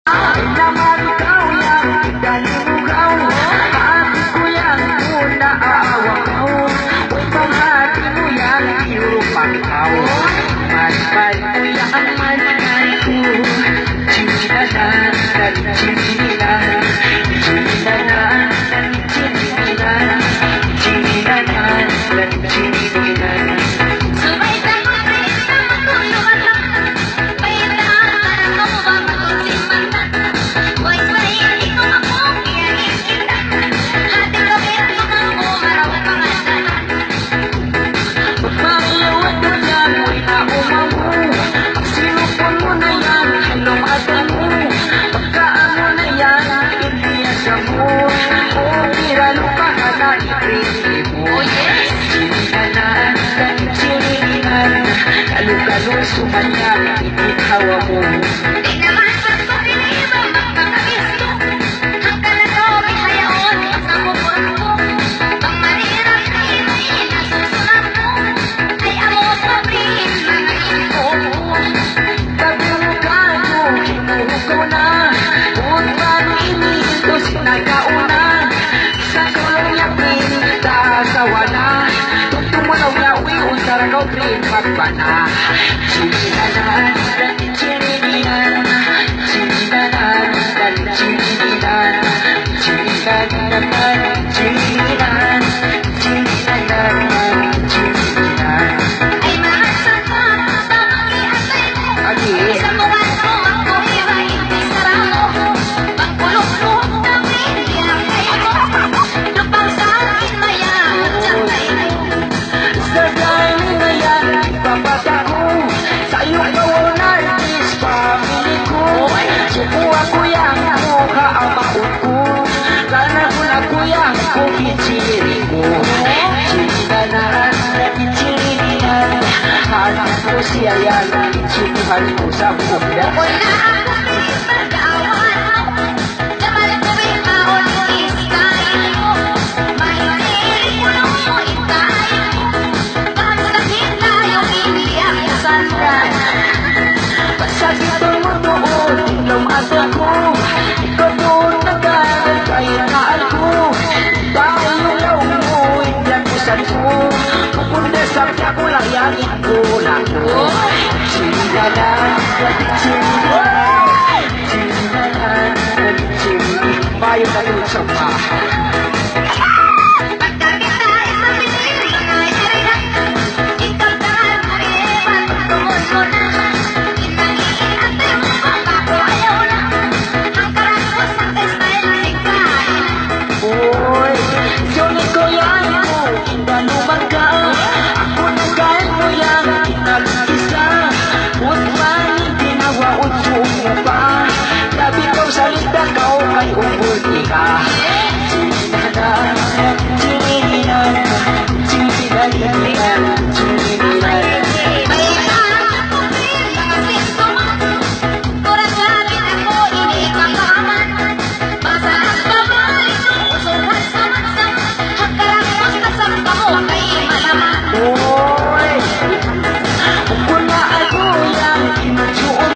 Ay naman ikaw yan, dalimugaw. Hati ko yan, una aawaw. Uy, panghati mo yan, irupakaw. Man mo yan, man ko. Chinilanan, chinilanan. Chinilanan, chinilanan. Chinilanan, chinilanan. Kalau sumanya ikaw ako. Di naman sa pag-ibang magkakabisto. Ang kalagaw ay hayaon sa buburan ko. Ang mahirap na inay nasusunod ko. Ay amo sabihin mga info ko. Tabi mo ka ko, hinuhugaw na. Kung paano inito sinagauna. Sa kulong niya pinita asawa na. Tumulaw niya uwi untaragaw pinagpagpana. Chinilanan, chinilanan, chinilanan, chinilanan, chinilanan, chinilanan, chinilanan, chinilanan. Ay mahasad ka sa mag-iatay ko. Sa mga ko ako iba-ibig saramo. Pagkulong ko kami nilang kaya ko. Lupang sa akin maya at santay ko. Sa dahil na yan, ipapata ko. Sa iyo kawalan is family ko. Subuhan ko yan, mukha ang makot ko. Sana ko na ko yan, kung kichiri ko. Chinilanan, chinilanan. Hanap ko siya yan, subuhan ko sa bukda. Wala ako pag-awan. Dapat ko ikaon iskain mo. Mahilig ko lang mo itayin mo. Pagsakin tayo iniyak sandan. Pasakit ang mutuon, tinglaw asa ko. Ikaw doon nagagal kahit naan ko. Dahil ilaw mo, hindi ako san ko. Pupunta sa kya ko lang yakin ko lang ko. Chinilanan, chinilanan, chinilanan, chinilanan. Bayo na doon sa